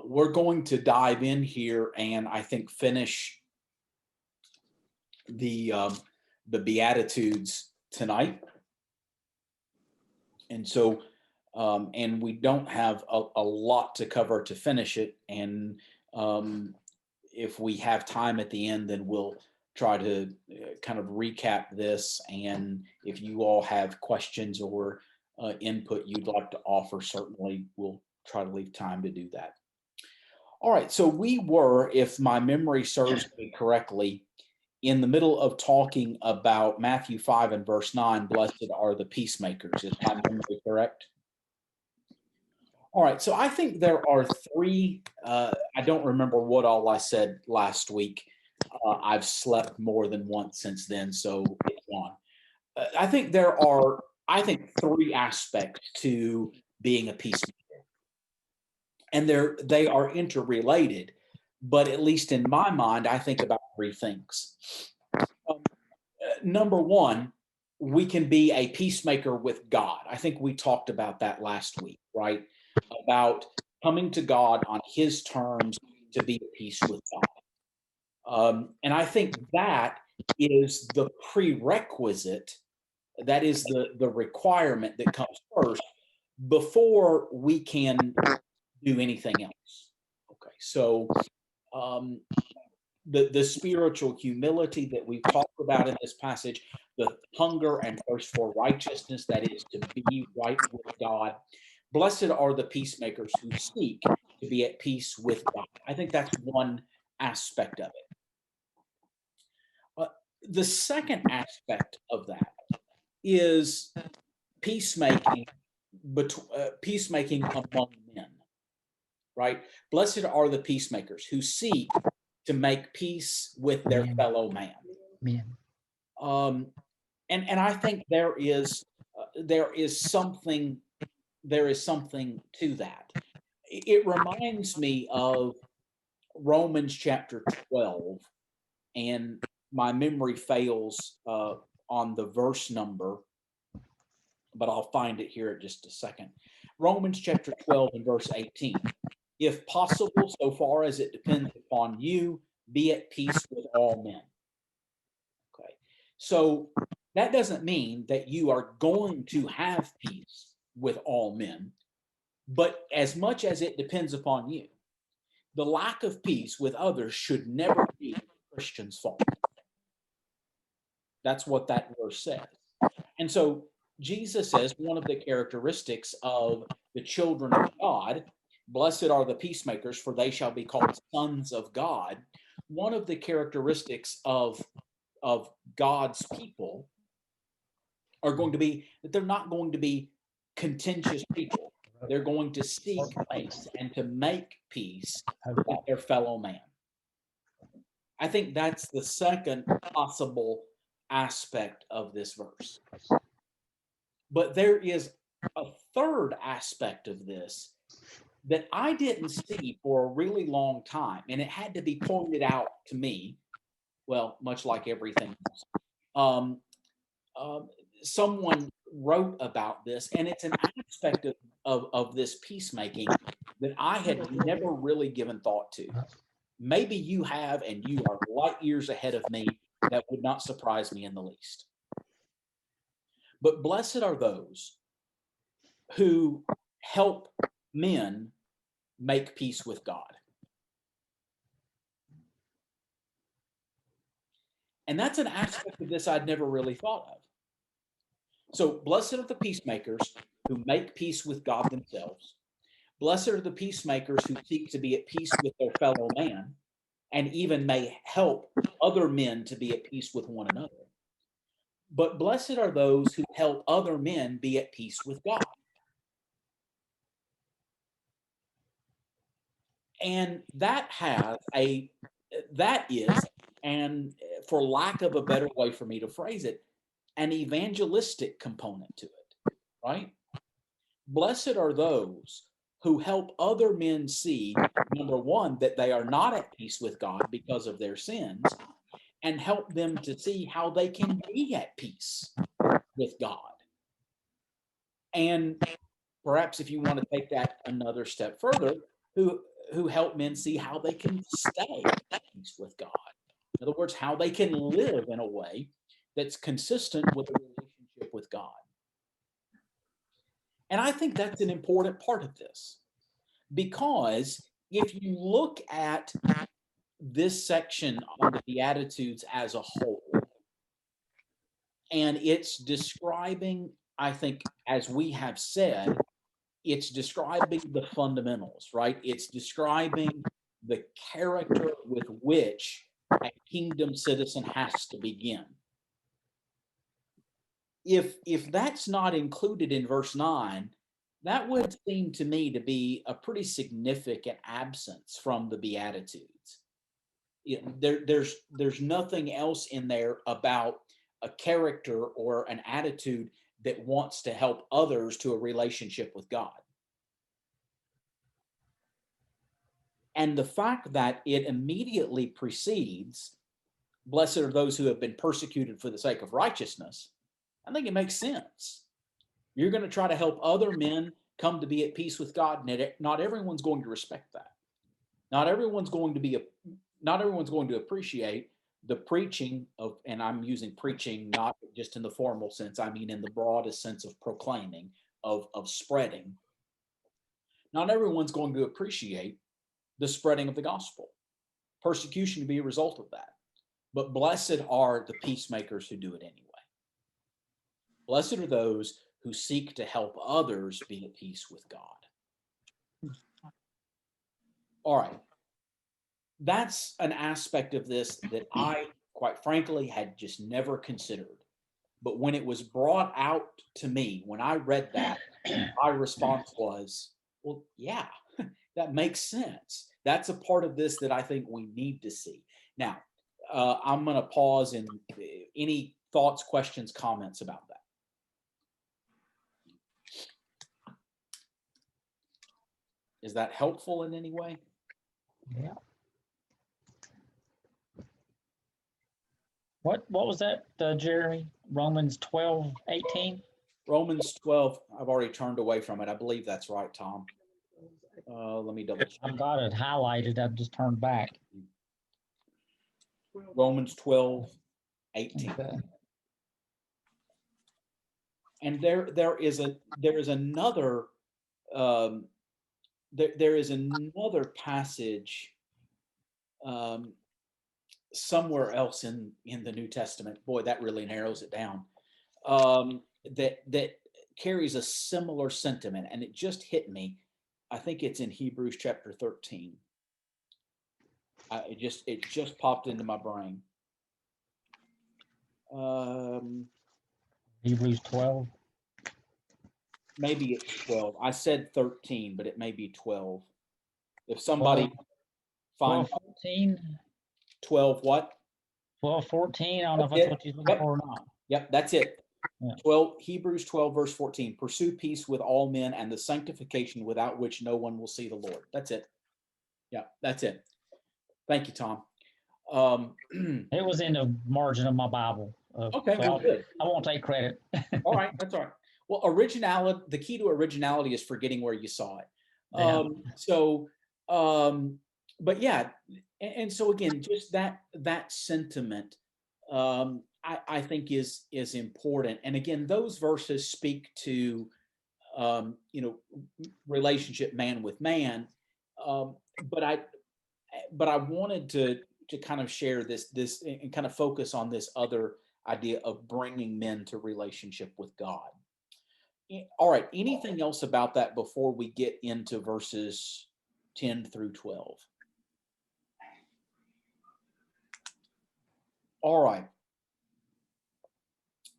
We're going to dive in here and I think finish the um, the Beatitudes tonight. And so, and we don't have a lot to cover to finish it. And um, if we have time at the end, then we'll try to kind of recap this. And if you all have questions or input you'd like to offer, certainly we'll try to leave time to do that. All right, so we were, if my memory serves me correctly, in the middle of talking about Matthew 5 and verse 9, blessed are the peacemakers. Is my memory correct? All right, so I think there are three, I don't remember what all I said last week. I've slept more than once since then, so it's on. I think there are, I think, three aspects to being a peacemaker, and they are interrelated. But at least in my mind, I think about three things. Number one, we can be a peacemaker with God. I think we talked about that last week, right? About coming to God on His terms to be at peace with God. And I think that is the prerequisite, that is the requirement that comes first before we can do anything else. Okay, so um, the spiritual humility that we've talked about in this passage, the hunger and thirst for righteousness, that is to be right with God. Blessed are the peacemakers who seek to be at peace with God. I think that's one aspect of it. The second aspect of that is peacemaking, peacemaking among men, right? Blessed are the peacemakers who seek to make peace with their fellow man. Um, and I think there is something to that. It reminds me of Romans chapter 12, and my memory fails on the verse number, but I'll find it here in just a second. Romans chapter 12 and verse 18. If possible, so far as it depends upon you, be at peace with all men. Okay. So that doesn't mean that you are going to have peace with all men, but as much as it depends upon you, the lack of peace with others should never be a Christian's fault. That's what that verse says. And so Jesus says one of the characteristics of the children of God, blessed are the peacemakers, for they shall be called sons of God. One of the characteristics of God's people are going to be that they're not going to be contentious people. They're going to seek peace and to make peace with their fellow man. I think that's the second possible aspect of this verse. But there is a third aspect of this that I didn't see for a really long time, and it had to be pointed out to me, well, much like everything else. Someone wrote about this, and it's an aspect of this peacemaking that I had never really given thought to. Maybe you have, and you are light years ahead of me. That would not surprise me in the least. But blessed are those who help men make peace with God. And that's an aspect of this I'd never really thought of. So, blessed are the peacemakers who make peace with God themselves. Blessed are the peacemakers who seek to be at peace with their fellow man and even may help other men to be at peace with one another. But blessed are those who help other men be at peace with God. And that is, and for lack of a better way for me to phrase it, an evangelistic component to it, right? Blessed are those who help other men see, number one, that they are not at peace with God because of their sins, and help them to see how they can be at peace with God. And perhaps if you want to take that another step further, who who help men see how they can stay at peace with God. In other words, how they can live in a way that's consistent with a relationship with God. And I think that's an important part of this, because if you look at this section on the Beatitudes as a whole, and it's describing, I think, as we have said, it's describing the fundamentals, right? It's describing the character with which a kingdom citizen has to begin. If that's not included in verse 9, that would seem to me to be a pretty significant absence from the Beatitudes. There's nothing else in there about a character or an attitude that wants to help others to a relationship with God. And the fact that it immediately precedes, blessed are those who have been persecuted for the sake of righteousness, I think it makes sense. You're going to try to help other men come to be at peace with God, and not everyone's going to respect that. Not everyone's going to appreciate the preaching of, and I'm using preaching not just in the formal sense, I mean in the broadest sense of proclaiming, of spreading. Not everyone's going to appreciate the spreading of the gospel. Persecution to be a result of that. But blessed are the peacemakers who do it anyway. Blessed are those who seek to help others be at peace with God. All right. That's an aspect of this that I, quite frankly, had just never considered. But when it was brought out to me, when I read that, my response was, well, yeah, that makes sense. That's a part of this that I think we need to see. Now, I'm going to pause, and any thoughts, questions, comments about that? Is that helpful in any way? Yeah. What was that, Jeremy? Romans 12:18? Romans 12, I've already turned away from it. I believe that's right, Tom. Let me double check. I've got it highlighted. I've just turned back. Romans 12:18. Okay. And there is another passage somewhere else in the New Testament. Boy, that really narrows it down. That carries a similar sentiment, and it just hit me. I think it's in Hebrews chapter 13. It just popped into my brain. Hebrews 12. Maybe it's 12. I said 13, but it may be 12. If somebody finds 12:14. 12 what? 12:14. I don't know if that's what you're looking for or not. Yep, that's it. Yeah. Hebrews 12, verse 14. Pursue peace with all men and the sanctification without which no one will see the Lord. That's it. Yeah, that's it. Thank you, Tom. It was in the margin of my Bible. Okay, so good. I won't take credit. All right, that's all right. Well, originality, the key to originality is forgetting where you saw it. Yeah. But yeah, and so again, just that sentiment, I think is important. And again, those verses speak to, relationship man with man. But I wanted to kind of share this and kind of focus on this other idea of bringing men to relationship with God. All right. Anything else about that before we get into verses 10 through 12? All right.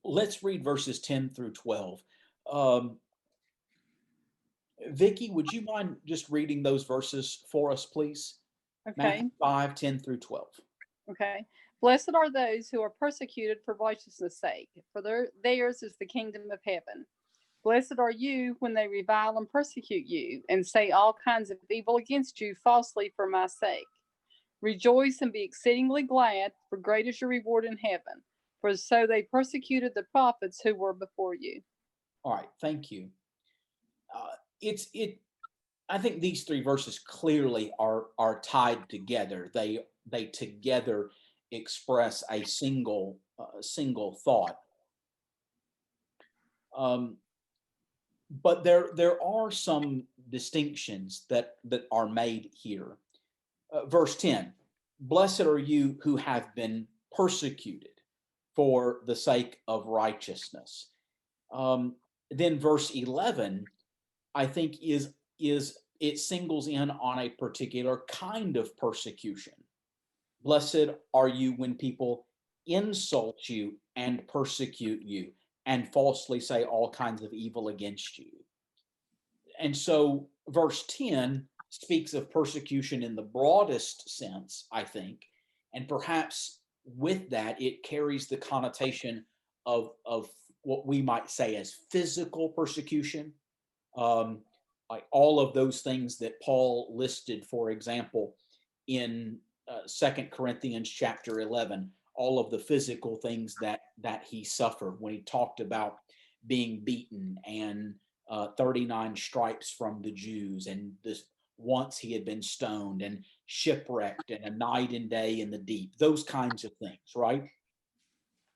Let's read verses 10 through 12. Vicki, would you mind just reading those verses for us, please? Okay. Matthew 5, 10 through 12. Okay. Blessed are those who are persecuted for righteousness' sake, for theirs is the kingdom of heaven. Blessed are you when they revile and persecute you, and say all kinds of evil against you falsely for my sake. Rejoice and be exceedingly glad, for great is your reward in heaven. For so they persecuted the prophets who were before you. All right, thank you. I think these three verses clearly are tied together. They together express a single thought. Um, but there are some distinctions that are made here. Verse 10, blessed are you who have been persecuted for the sake of righteousness. Then verse 11, I think is it singles in on a particular kind of persecution. Blessed are you when people insult you and persecute you and falsely say all kinds of evil against you. And so verse 10 speaks of persecution in the broadest sense, I think, and perhaps with that it carries the connotation of what we might say as physical persecution, um, like all of those things that Paul listed, for example, in 2 Corinthians chapter 11, all of the physical things that he suffered when he talked about being beaten and 39 stripes from the Jews, and this once he had been stoned and shipwrecked and a night and day in the deep, those kinds of things, right?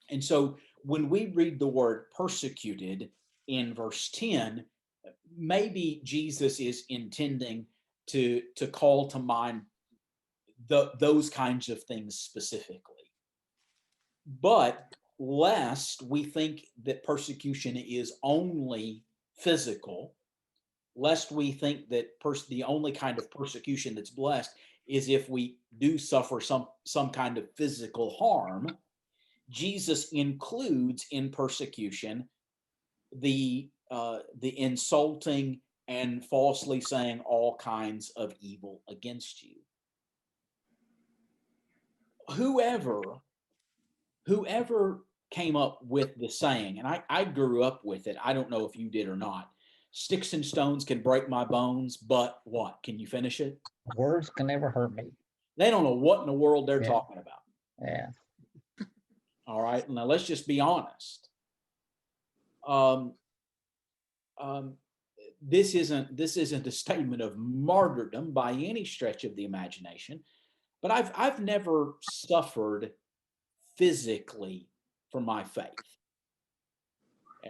And so when we read the word persecuted in verse 10, maybe Jesus is intending to call to mind those kinds of things specifically. But lest we think that persecution is only physical, lest we think that the only kind of persecution that's blessed is if we do suffer some kind of physical harm, Jesus includes in persecution the insulting and falsely saying all kinds of evil against you. Whoever came up with the saying, and I grew up with it, I don't know if you did or not. Sticks and stones can break my bones, but what? Can you finish it? Words can never hurt me. They don't know what in the world they're Yeah. talking about. Yeah. All right. Now let's just be honest. Um, um, this isn't a statement of martyrdom by any stretch of the imagination, but I've never suffered physically for my faith.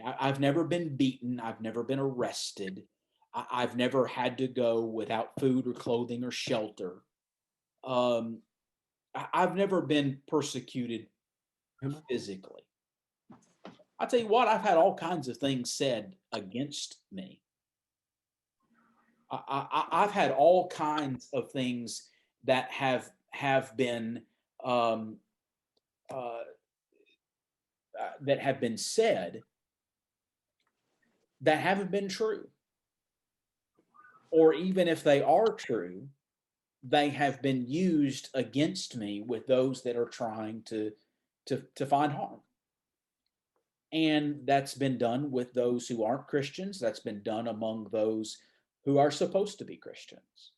I've never been beaten. I've never been arrested. I've never had to go without food or clothing or shelter. Um, I've never been persecuted physically. I'll tell you what, I've had all kinds of things said against me. I've had all kinds of things that have been uh, that have been said that haven't been true, or even if they are true, they have been used against me with those that are trying to find harm. And that's been done with those who aren't Christians. That's been done among those who are supposed to be Christians.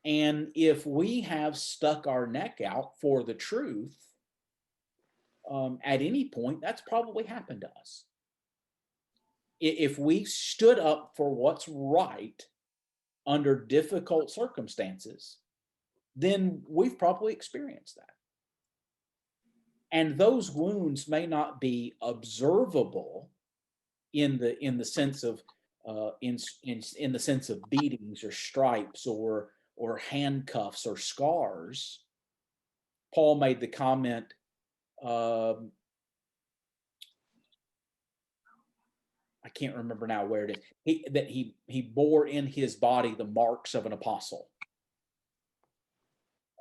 And if we have stuck our neck out for the truth, at any point, that's probably happened to us. If we stood up for what's right under difficult circumstances, then we've probably experienced that. And those wounds may not be observable in the sense of in the sense of beatings or stripes or handcuffs or scars. Paul made the comment, I can't remember now where it is, that he bore in his body the marks of an apostle.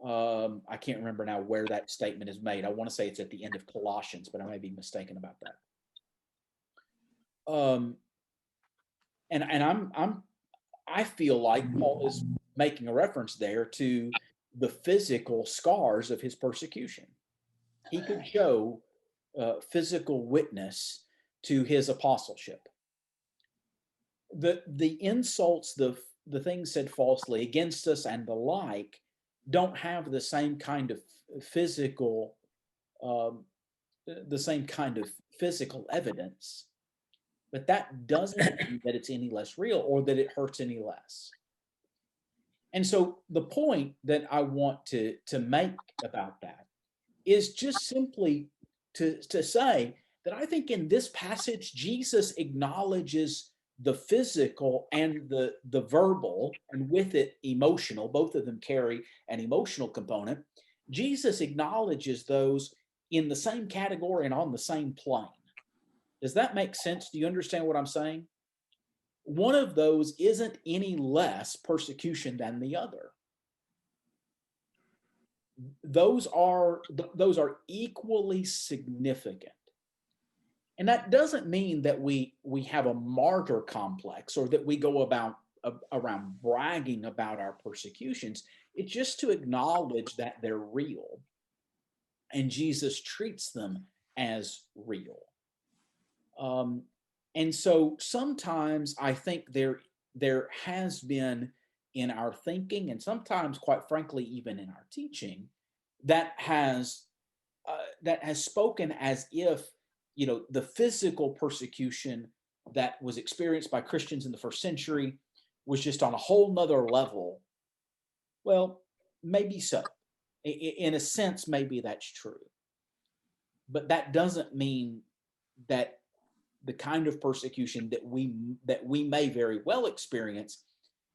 I can't remember now where that statement is made. I want to say it's at the end of Colossians, but I may be mistaken about that. And I feel like Paul is making a reference there to the physical scars of his persecution. He could show physical witness to his apostleship. The insults, the things said falsely against us and the like, don't have the same kind of physical, the same kind of physical evidence but that doesn't mean that it's any less real or that it hurts any less. And so the point that I want to make about that is just simply to say that I think in this passage, Jesus acknowledges the physical and the verbal, and with it emotional. Both of them carry an emotional component. Jesus acknowledges those in the same category and on the same plane. Does that make sense? Do you understand what I'm saying? One of those isn't any less persecution than the other. Those are equally significant. And that doesn't mean that we have a martyr complex or that we go about around bragging about our persecutions. It's just to acknowledge that they're real, and Jesus treats them as real. And so sometimes I think there has been in our thinking, and sometimes, quite frankly, even in our teaching, that has spoken as if, you know, the physical persecution that was experienced by Christians in the first century was just on a whole nother level. Well, maybe so. In a sense, maybe that's true. But that doesn't mean that the kind of persecution that we may very well experience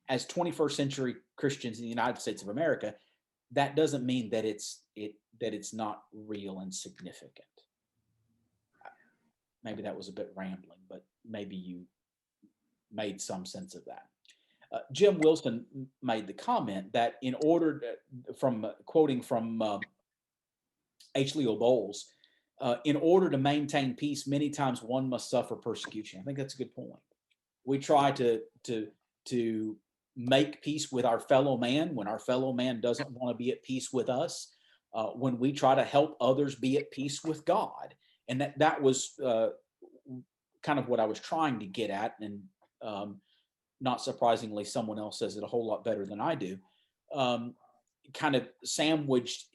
as 21st century Christians in the United States of America, that doesn't mean that it's not real and significant. Maybe that was a bit rambling, but maybe you made some sense of that. Jim Wilson made the comment that in order from quoting from H. Leo Bowles, in order to maintain peace, many times one must suffer persecution. I think that's a good point. We try to make peace with our fellow man when our fellow man doesn't want to be at peace with us. When we try to help others be at peace with God, and that was kind of what I was trying to get at, and not surprisingly, someone else says it a whole lot better than I do. Kind of sandwiched,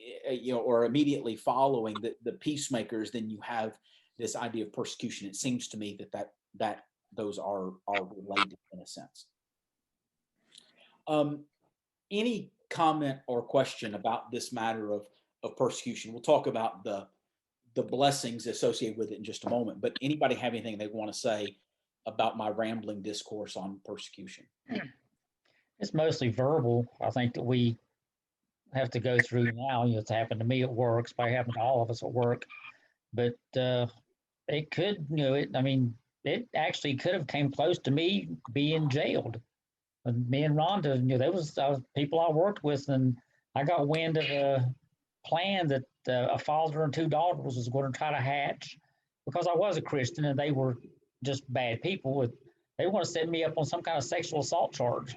or immediately following the peacemakers, then you have this idea of persecution. It seems to me that those are related in a sense. Any comment or question about this matter of persecution? We'll talk about the blessings associated with it in just a moment. But anybody have anything they want to say about my rambling discourse on persecution? It's mostly verbal. I think that we have to go through now. It's happened to me at work. It's probably happened to all of us at work. But it could, it actually could have came close to me being jailed. And me and Rhonda, there was people I worked with, and I got wind of a plan that a father and two daughters was going to try to hatch, because I was a Christian and they were just bad people. They want to set me up on some kind of sexual assault charge.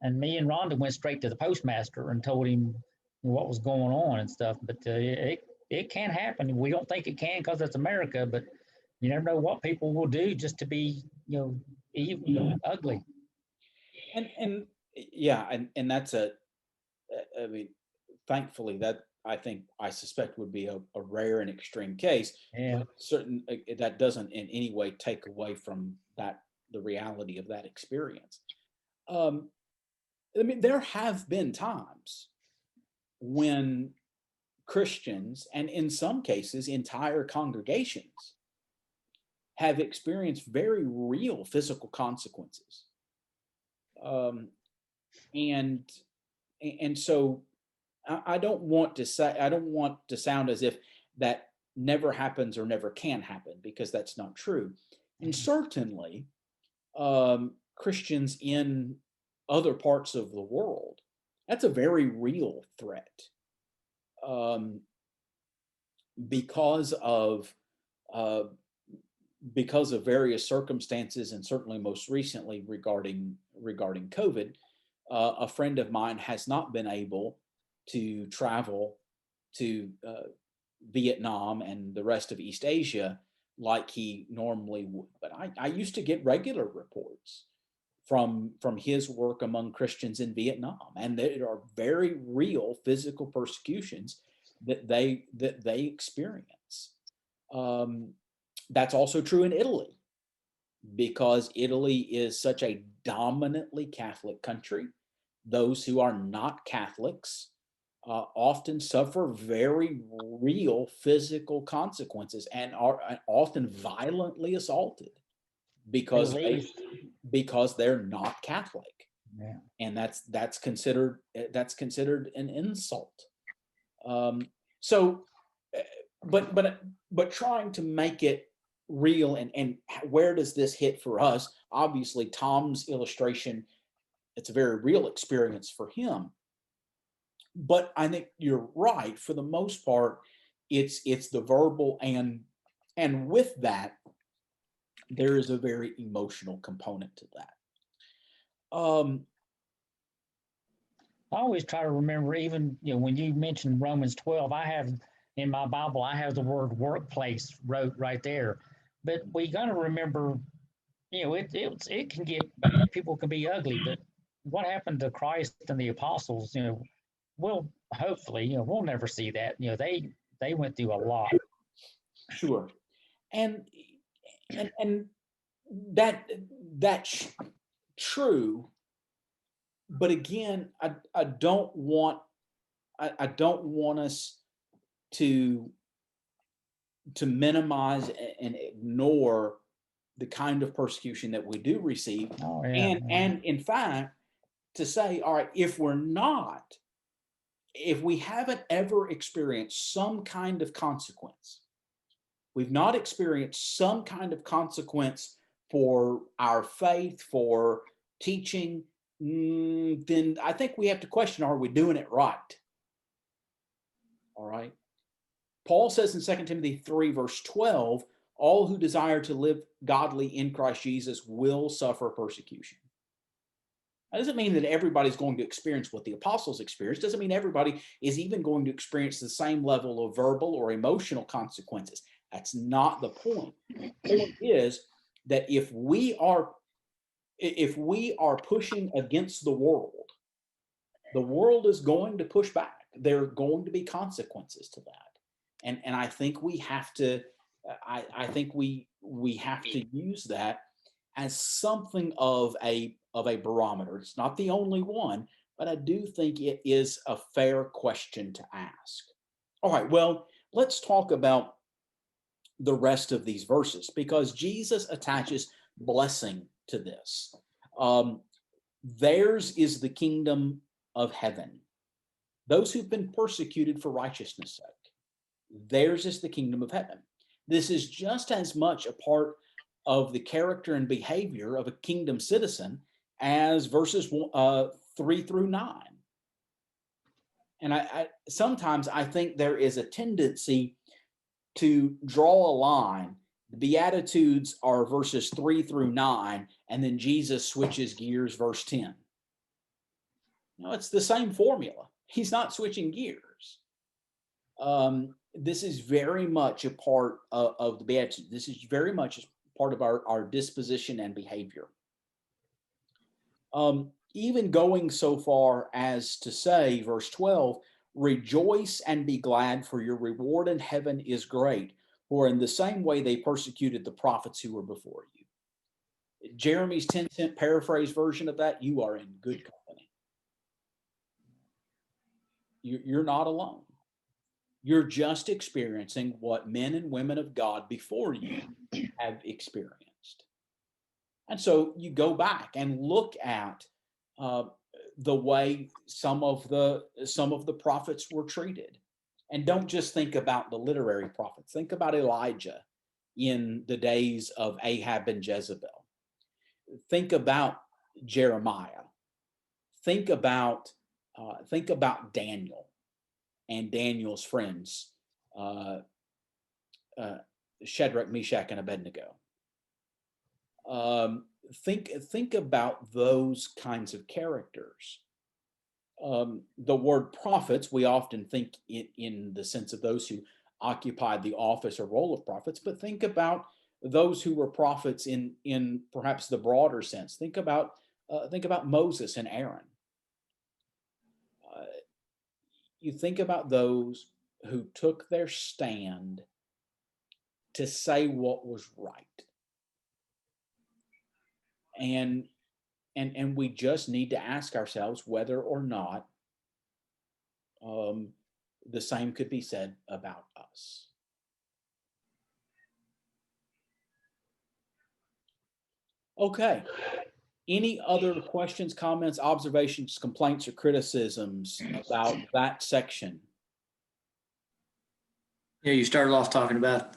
And me and Rhonda went straight to the postmaster and told him what was going on and stuff. But it can happen. We don't think it can because it's America, but you never know what people will do just to be, evil, ugly. And yeah, and that's I mean, thankfully that I suspect would be a rare and extreme case. Yeah. That doesn't in any way take away from the reality of that experience. There have been times when Christians, and in some cases entire congregations, have experienced very real physical consequences. And so I don't want to sound as if that never happens or never can happen, because that's not true. And certainly Christians in other parts of the world, that's a very real threat, because of various circumstances, and certainly most recently regarding COVID. A friend of mine has not been able to travel to Vietnam and the rest of East Asia like he normally would. But I used to get regular reports from his work among Christians in Vietnam, and there are very real physical persecutions that they experience. That's also true in Italy. because Italy is such a dominantly Catholic country. Those who are not Catholics often suffer very real physical consequences and are often violently assaulted because they're not Catholic, Yeah. and that's considered an insult. So, but trying to make it real, and where does this hit for us? Obviously, Tom's illustration, it's a very real experience for him. But I think you're right. For the most part, it's the verbal, and with that, there is a very emotional component to that. I always try to remember, even when you mentioned Romans 12, I have in my Bible, I have the word workplace wrote right there. But we got to remember, it can get, people can be ugly. But what happened to Christ and the apostles? We'll hopefully, we'll never see that. They went through a lot. Sure, and that's true. But again, I don't want us to minimize and ignore the kind of persecution that we do receive. Oh, yeah. And in fact, to say, all right, if we haven't ever experienced some kind of consequence, we've not experienced some kind of consequence for our faith, for teaching, then I think we have to question, are we doing it right? All right. Paul says in 2 Timothy 3, verse 12, all who desire to live godly in Christ Jesus will suffer persecution. That doesn't mean that everybody's going to experience what the apostles experienced. Doesn't mean everybody is even going to experience the same level of verbal or emotional consequences. That's not the point. The point is that if we are pushing against the world is going to push back. There are going to be consequences to that. And I think we have to, I think we have to use that as something of a barometer. It's not the only one, but I do think it is a fair question to ask. All right, well, let's talk about the rest of these verses, because Jesus attaches blessing to this. Theirs is the kingdom of heaven. Those who've been persecuted for righteousness' sake, theirs is the kingdom of heaven. This is just as much a part of the character and behavior of a kingdom citizen as verses 3 through 9. And I sometimes I think there is a tendency to draw a line. The Beatitudes are verses 3 through 9, and then Jesus switches gears, verse 10. No, it's the same formula. He's not switching gears. This is very much a part of the Beatitudes. This is very much a part of our disposition and behavior. Even going so far as to say, verse 12, rejoice and be glad, for your reward in heaven is great, for in the same way they persecuted the prophets who were before you. Jeremy's 10-cent paraphrase version of that, you are in good company. You're not alone. You're just experiencing what men and women of God before you have experienced. And so you go back and look at the way some of the prophets were treated. And don't just think about the literary prophets. Think about Elijah in the days of Ahab and Jezebel. Think about Jeremiah. Think about Daniel and Daniel's friends, Shadrach, Meshach, and Abednego. Think about those kinds of characters. The word prophets, we often think in the sense of those who occupied the office or role of prophets, but think about those who were prophets in perhaps the broader sense. Think about Moses and Aaron. You think about those who took their stand to say what was right. and we just need to ask ourselves whether or not the same could be said about us. Okay. Any other questions, comments, observations, complaints, or criticisms about that section? Yeah, you started off talking about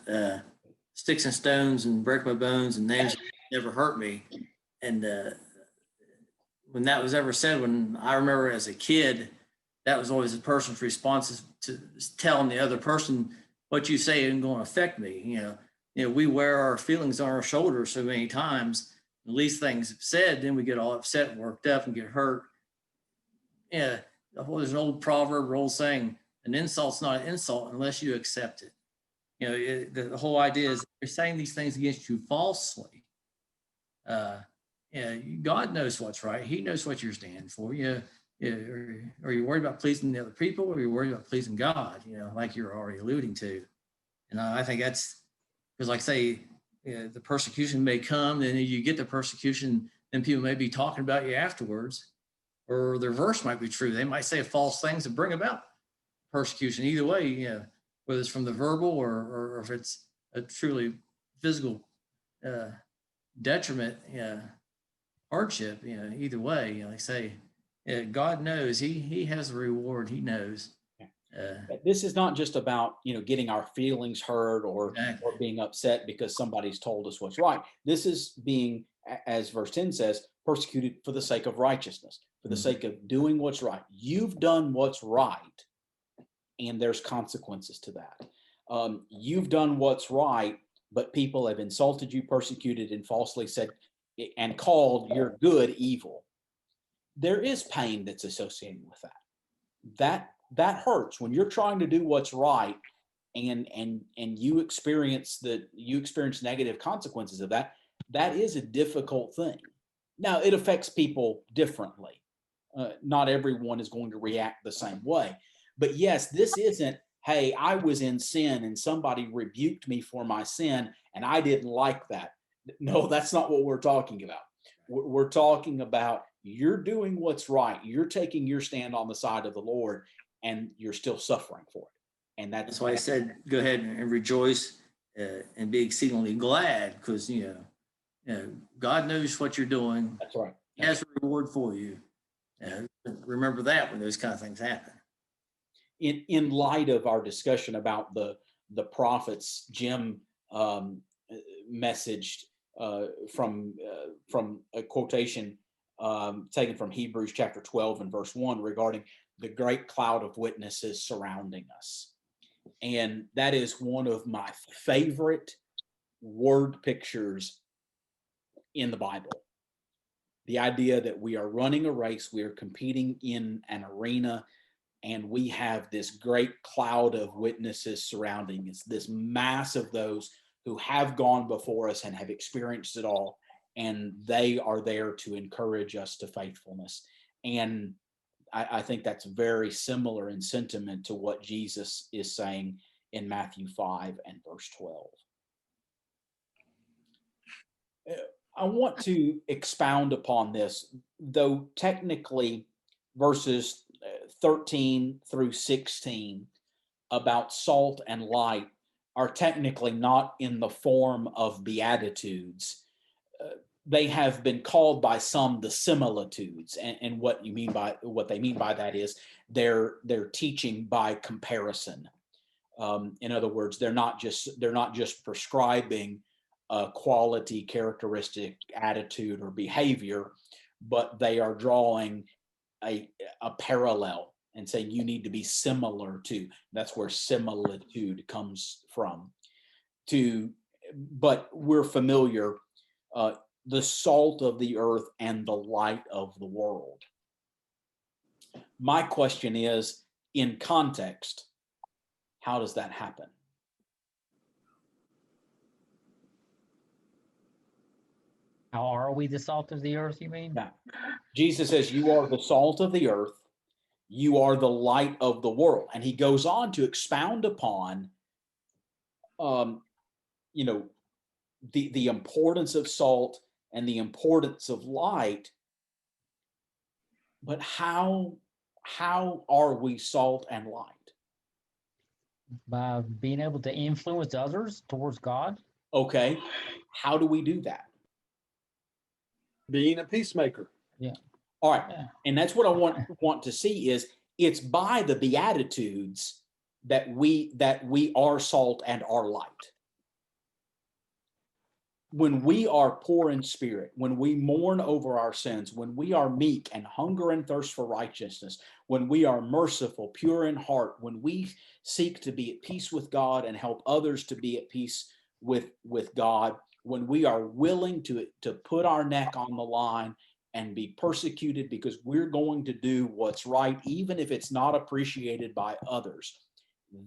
sticks and stones and break my bones and names that never hurt me. And when that was ever said, when I remember as a kid, that was always a person's response to telling the other person, what you say isn't going to affect me. You know, we wear our feelings on our shoulders so many times. The least things said, then we get all upset and worked up and get hurt. Yeah, there's an old proverb or old saying, an insult's not an insult unless you accept it. You know, the whole idea is they're saying these things against you falsely. Yeah, God knows what's right. He knows what you're standing for. Are you worried about pleasing the other people, or are you worried about pleasing God? Like you're already alluding to. And I think that's because, like, say, the persecution may come, and you get the persecution, then people may be talking about you afterwards, or their verse might be true. They might say false things to bring about persecution. Either way, whether it's from the verbal or if it's a truly physical detriment, hardship, either way, like say, God knows he has a reward. He knows. This is not just about, getting our feelings hurt or Exactly. being upset because somebody's told us what's right. This is being, as verse 10 says, persecuted for the sake of righteousness, for the sake of doing what's right. You've done what's right, and there's consequences to that. You've done what's right, but people have insulted you, persecuted, and falsely said and called your good evil. There is pain that's associated with that. That hurts when you're trying to do what's right, and you experience negative consequences of that. That is a difficult thing. Now, it affects people differently. Not everyone is going to react the same way. But yes, this isn't, hey, I was in sin and somebody rebuked me for my sin and I didn't like that. No, that's not what we're talking about. We're talking about you're doing what's right. You're taking your stand on the side of the Lord, and you're still suffering for it. And That's why I said, go ahead and rejoice and be exceedingly glad, because God knows what you're doing. That's right. He has a reward for you. Remember that when those kind of things happen. In light of our discussion about the prophets, Jim messaged from a quotation taken from Hebrews chapter 12 and verse 1 regarding the great cloud of witnesses surrounding us. And that is one of my favorite word pictures in the Bible. The idea that we are running a race, we are competing in an arena, and we have this great cloud of witnesses surrounding us, this mass of those who have gone before us and have experienced it all, and they are there to encourage us to faithfulness. And I think that's very similar in sentiment to what Jesus is saying in Matthew 5 and verse 12. I want to expound upon this, though technically verses 13 through 16 about salt and light are technically not in the form of beatitudes. They have been called by some the similitudes, and what they mean by that is they're teaching by comparison. In other words, they're not just prescribing a quality, characteristic, attitude, or behavior, but they are drawing a parallel and saying you need to be similar to. That's where similitude comes from. But we're familiar. The salt of the earth and the light of the world. My question is, in context, how does that happen? How are we the salt of the earth, you mean? Yeah. Jesus says, you are the salt of the earth. You are the light of the world. And he goes on to expound upon, the importance of salt and the importance of light. But how are we salt and light? By being able to influence others towards God. Okay, how do we do that? Being a peacemaker. Yeah. All right, Yeah. and that's what I want to see is it's by the Beatitudes that we are salt and are light. When we are poor in spirit, when we mourn over our sins, when we are meek and hunger and thirst for righteousness, when we are merciful, pure in heart, when we seek to be at peace with God and help others to be at peace with God, when we are willing to put our neck on the line and be persecuted because we're going to do what's right, even if it's not appreciated by others,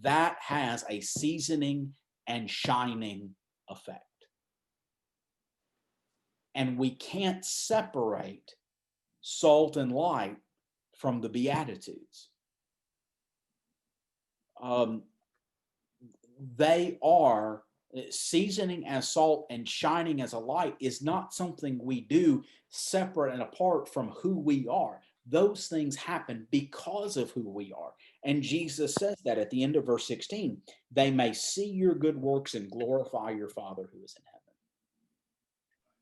that has a seasoning and shining effect. And we can't separate salt and light from the Beatitudes. They are seasoning as salt and shining as a light is not something we do separate and apart from who we are. Those things happen because of who we are. And Jesus says that at the end of verse 16, they may see your good works and glorify your Father who is in heaven.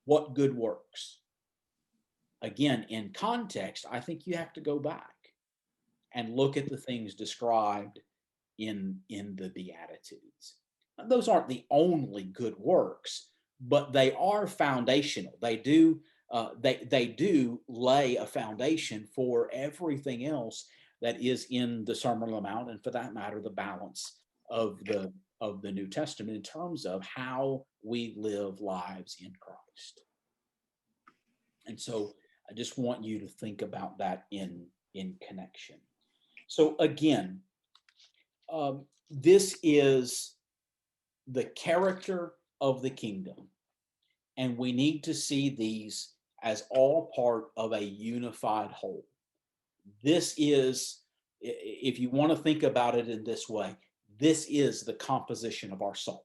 What good works? Again, in context, I think you have to go back and look at the things described in the Beatitudes. Now, those aren't the only good works, but they are foundational. They do lay a foundation for everything else that is in the Sermon on the Mount, and for that matter, the balance of the New Testament in terms of how we live lives in Christ. And so I just want you to think about that in connection. So again, this is the character of the kingdom, and we need to see these as all part of a unified whole. This is, if you want to think about it in this way, this is the composition of our salt.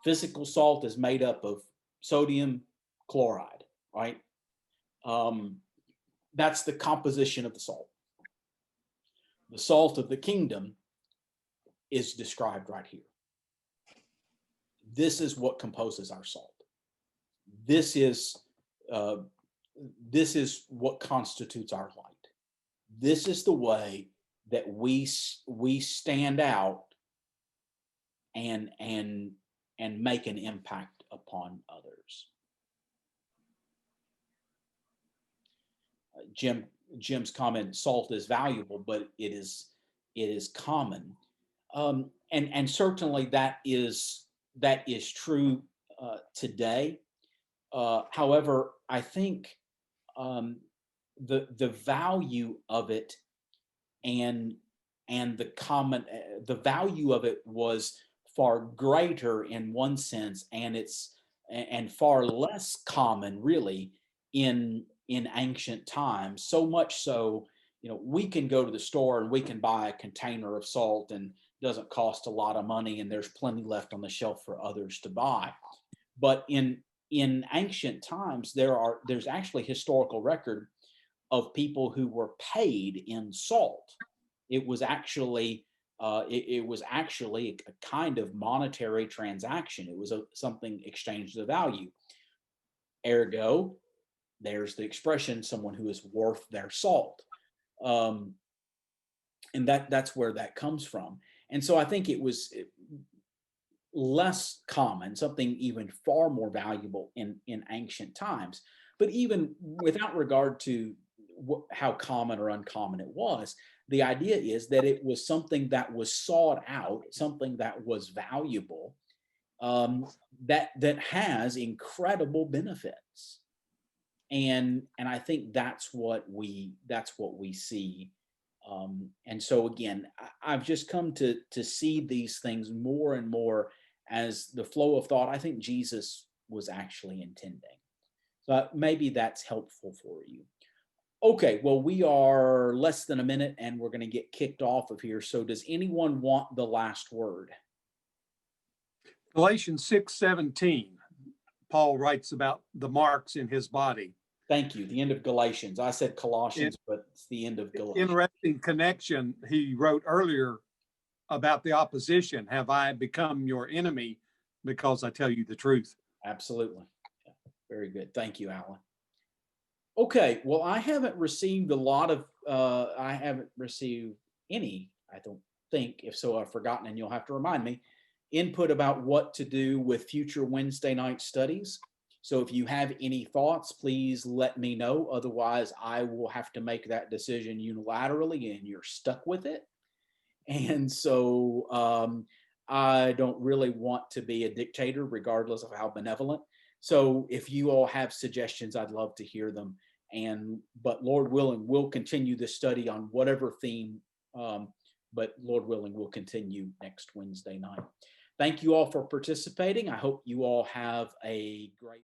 Physical salt is made up of sodium chloride, right? That's the composition of the salt. The salt of the kingdom is described right here. This is what composes our salt. This is what constitutes our light. This is the way that we stand out and make an impact upon others. Jim's comment: salt is valuable, but it is common, and certainly that is true today. However, I think the value of it and the value of it was far greater in one sense, and far less common really in ancient times. So much so, we can go to the store and we can buy a container of salt, and it doesn't cost a lot of money, and there's plenty left on the shelf for others to buy. But in ancient times, there's actually historical record of people who were paid in salt. It was actually a kind of monetary transaction. It was something exchanged of value. Ergo, there's the expression, someone who is worth their salt. And that's where that comes from. And so I think it was less common, something even far more valuable in ancient times. But even without regard to how common or uncommon it was, the idea is that it was something that was sought out, something that was valuable, that has incredible benefits. And I think that's what we see. And so again, I've just come to see these things more and more as the flow of thought I think Jesus was actually intending. So maybe that's helpful for you. Okay, well, we are less than a minute and we're going to get kicked off of here. So does anyone want the last word? Galatians 6:17. Paul writes about the marks in his body. Thank you. The end of Galatians. I said Colossians, but it's the end of Galatians. Interesting connection. He wrote earlier about the opposition. Have I become your enemy because I tell you the truth? Absolutely. Yeah, very good. Thank you, Alan. Okay. Well, I haven't received a lot of, I haven't received any, I don't think. If so, I've forgotten, and you'll have to remind me, input about what to do with future Wednesday night studies. So if you have any thoughts, please let me know. Otherwise, I will have to make that decision unilaterally, and you're stuck with it. And so I don't really want to be a dictator, regardless of how benevolent. So if you all have suggestions, I'd love to hear them. But Lord willing, we'll continue this study on whatever theme. But Lord willing, we'll continue next Wednesday night. Thank you all for participating. I hope you all have a great